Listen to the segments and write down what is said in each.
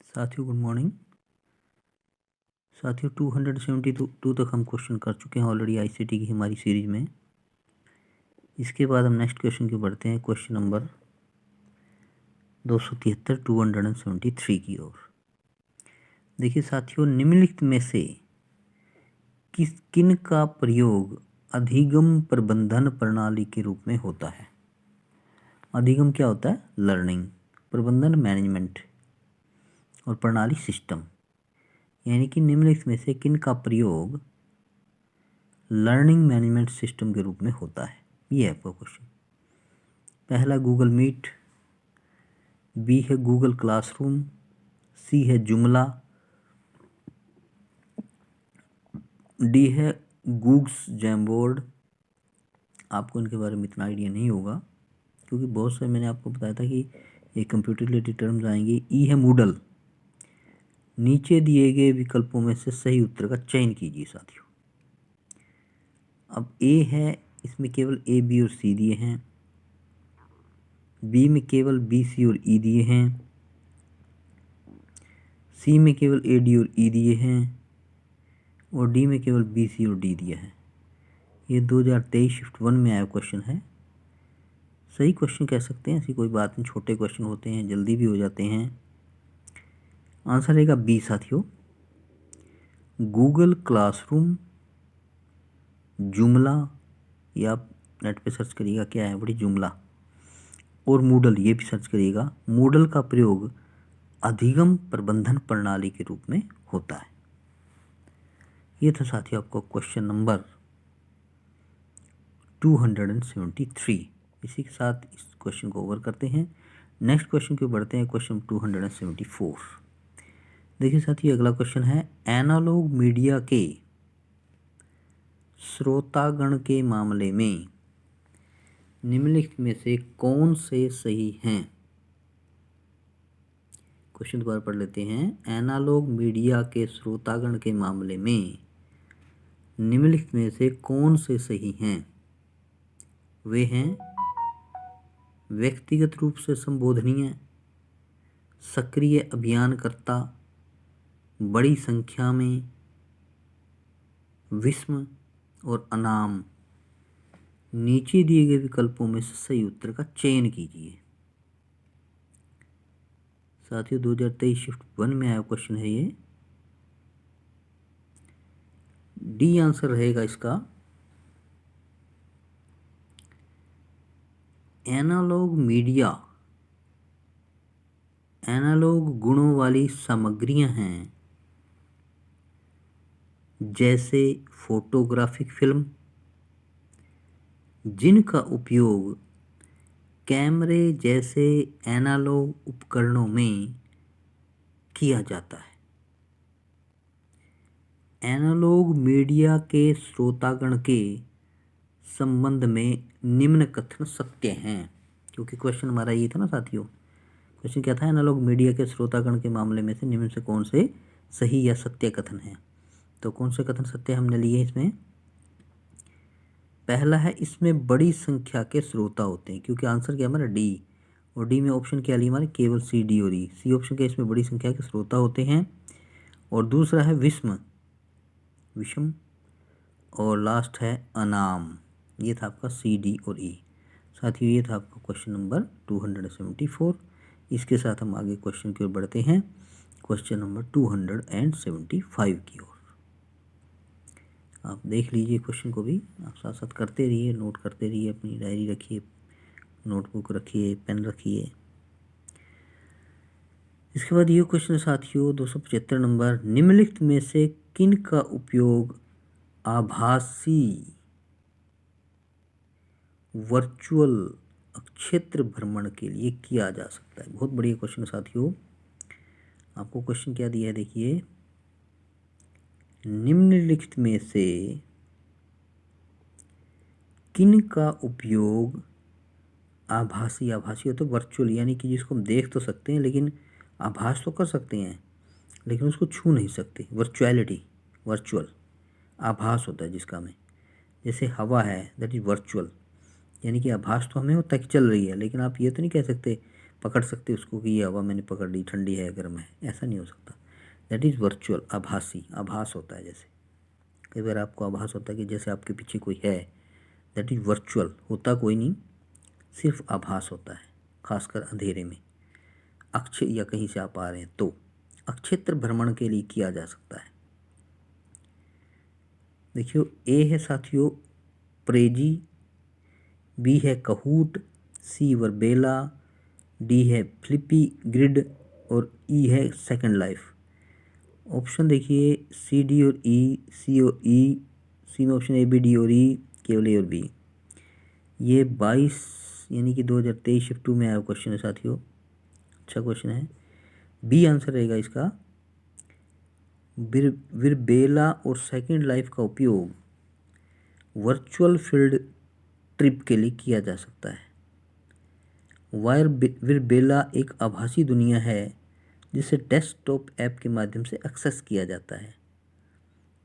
साथियों good morning. साथियों 272 तक हम क्वेश्चन कर चुके हैं ऑलरेडी आईसीटी की हमारी सीरीज में। इसके बाद हम नेक्स्ट क्वेश्चन की बढ़ते हैं, क्वेश्चन नंबर 273 273 की ओर। देखिए साथियों, निम्नलिखित में से किन का प्रयोग अधिगम प्रबंधन प्रणाली के रूप में होता है। अधिगम क्या होता है? लर्निंग, प्रबंधन मैनेजमेंट और प्रणाली सिस्टम। यानी कि निम्नलिखित में से किन का प्रयोग लर्निंग मैनेजमेंट सिस्टम के रूप में होता है। ये है आपका क्वेश्चन। पहला गूगल मीट, बी है गूगल क्लासरूम, सी है जुमला, डी है गूग्स जैमबोर्ड। आपको इनके बारे में इतना आइडिया नहीं होगा क्योंकि बहुत से मैंने आपको बताया था कि ये कंप्यूटर रिलेटेड टर्म्स आएंगे। ई है मूडल। नीचे दिए गए विकल्पों में से सही उत्तर का चयन कीजिए साथियों। अब ए है, इसमें केवल ए बी और सी दिए हैं। बी में केवल बी सी और ई दिए हैं। सी में केवल ए डी और ई दिए हैं और डी में केवल बी सी और डी दिया है। ये 2023 शिफ्ट 1 में आया क्वेश्चन है। सही क्वेश्चन कह सकते हैं, ऐसी कोई बात नहीं। छोटे क्वेश्चन होते हैं, जल्दी भी हो जाते हैं। आंसर रहेगा बी साथियों, गूगल क्लासरूम, जुमला, या आप नेट पे सर्च करिएगा क्या है बड़ी जुमला, और मूडल, ये भी सर्च करिएगा। मूडल का प्रयोग अधिगम प्रबंधन प्रणाली के रूप में होता है। ये था साथियों आपको क्वेश्चन नंबर 273। इसी के साथ इस क्वेश्चन को ओवर करते हैं। नेक्स्ट क्वेश्चन की बढ़ते हैं, क्वेश्चन 274। देखिए साथियों, अगला क्वेश्चन है, एनालॉग मीडिया के श्रोतागण के मामले में निम्नलिखित में से कौन से सही हैं। क्वेश्चन दोबारा पढ़ लेते हैं। एनालॉग मीडिया के श्रोतागण के मामले में निम्नलिखित में से कौन से सही हैं। वे हैं व्यक्तिगत रूप से संबोधनीय, सक्रिय अभियानकर्ता, बड़ी संख्या में, विस्म और अनाम। नीचे दिए गए विकल्पों में से सही उत्तर का चयन कीजिए। साथियों 2023 शिफ्ट 1 में आया क्वेश्चन है ये। डी आंसर रहेगा इसका। एनालॉग मीडिया एनालॉग गुणों वाली सामग्रियां हैं, जैसे फोटोग्राफिक फिल्म, जिनका उपयोग कैमरे जैसे एनालॉग उपकरणों में किया जाता है। एनालॉग मीडिया के श्रोतागण के संबंध में निम्न कथन सत्य हैं। क्योंकि क्वेश्चन हमारा ये था ना साथियों, क्वेश्चन क्या था, एनालॉग मीडिया के श्रोतागण के मामले में से निम्न से कौन से सही या सत्य कथन हैं। तो कौन से कथन सत्य हमने लिए इसमें? पहला है, इसमें बड़ी संख्या के श्रोता होते हैं, क्योंकि आंसर क्या हमारा डी, और डी में ऑप्शन क्या लिया हमारे, केवल सी, डी और ई। सी ऑप्शन क्या, इसमें बड़ी संख्या के श्रोता होते हैं। और दूसरा है विषम, और लास्ट है अनाम। ये था आपका सी, डी और ई। साथियों ये था आपका क्वेश्चन नंबर 274। इसके साथ हम आगे क्वेश्चन की ओर बढ़ते हैं, क्वेश्चन नंबर 275 की ओर। आप देख लीजिए क्वेश्चन को भी, आप साथ साथ करते रहिए, नोट करते रहिए, अपनी डायरी रखिए, नोटबुक रखिए, पेन रखिए। इसके बाद ये क्वेश्चन साथियों 275 नंबर, निम्नलिखित में से किन का उपयोग आभासी वर्चुअल क्षेत्र भ्रमण के लिए किया जा सकता है। बहुत बढ़िया क्वेश्चन साथियों। आपको क्वेश्चन क्या दिया है देखिए, निम्नलिखित में से किन का उपयोग आभासी हो तो वर्चुअल, यानी कि जिसको हम देख तो सकते हैं लेकिन आभास तो कर सकते हैं लेकिन उसको छू नहीं सकते। वर्चुअलिटी, वर्चुअल आभास होता है जिसका में, जैसे हवा है दैट इज वर्चुअल, यानी कि आभास तो हमें होता है कि चल रही है, लेकिन आप ये तो नहीं कह सकते पकड़ सकते उसको कि ये हवा मैंने पकड़ ली, ठंडी है गर्म है, ऐसा नहीं हो सकता। दैट इज़ वर्चुअल, आभासी, आभास होता है। जैसे कई बार आपको आभास होता है कि जैसे आपके पीछे कोई है, दैट इज़ वर्चुअल, होता कोई नहीं, सिर्फ आभास होता है, खासकर अंधेरे में, अक्ष या कहीं से आप आ रहे हैं तो अक्षेत्र भ्रमण के लिए किया जा सकता है। देखियो, ए है साथियों प्रेजी, बी है कहूट, सी वर्बेला, डी है फ्लिपी ग्रिड और ई है सेकंड लाइफ। ऑप्शन देखिए सी, डी और ई, सी और ई, सी में ऑप्शन ए, बी, डी और ई, केवल ए और बी। ये 22 यानी कि 2023 शिफ्ट 2 में आया क्वेश्चन है साथियों, अच्छा क्वेश्चन है। बी आंसर रहेगा इसका। विरबेला और सेकंड लाइफ का उपयोग वर्चुअल फील्ड ट्रिप के लिए किया जा सकता है। विरबेला एक आभासी दुनिया है जिसे डेस्कटॉप ऐप के माध्यम से एक्सेस किया जाता है,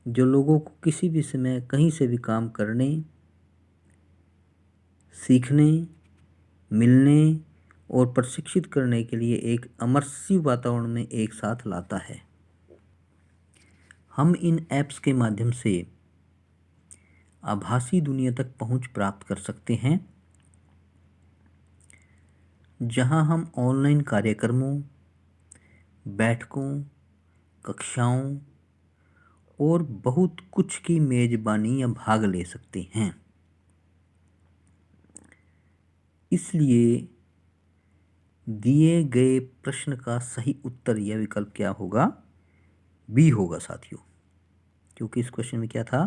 जो लोगों को किसी भी समय कहीं से भी काम करने, सीखने, मिलने और प्रशिक्षित करने के लिए एक इमर्सिव वातावरण में एक साथ लाता है। हम इन ऐप्स के माध्यम से आभासी दुनिया तक पहुंच प्राप्त कर सकते हैं, जहां हम ऑनलाइन कार्यक्रमों, बैठकों, कक्षाओं और बहुत कुछ की मेजबानी या भाग ले सकते हैं। इसलिए दिए गए प्रश्न का सही उत्तर या विकल्प क्या होगा? बी होगा साथियों, क्योंकि इस क्वेश्चन में क्या था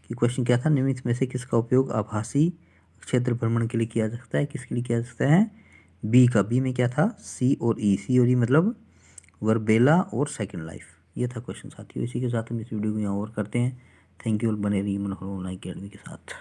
कि क्वेश्चन क्या था, निम्नलिखित में से किसका उपयोग आभासी क्षेत्र भ्रमण के लिए किया जा सकता है, किसके लिए किया जा सकता है? बी का। बी में क्या था? सी और ई। सी और ई मतलब वर्बेला और सेकंड लाइफ। ये था क्वेश्चन साथियों। इसी के साथ हम इस वीडियो को यहाँ और करते हैं। Thank you. बने रहिए मनोहर ऑनलाइन अकेडमी के साथ।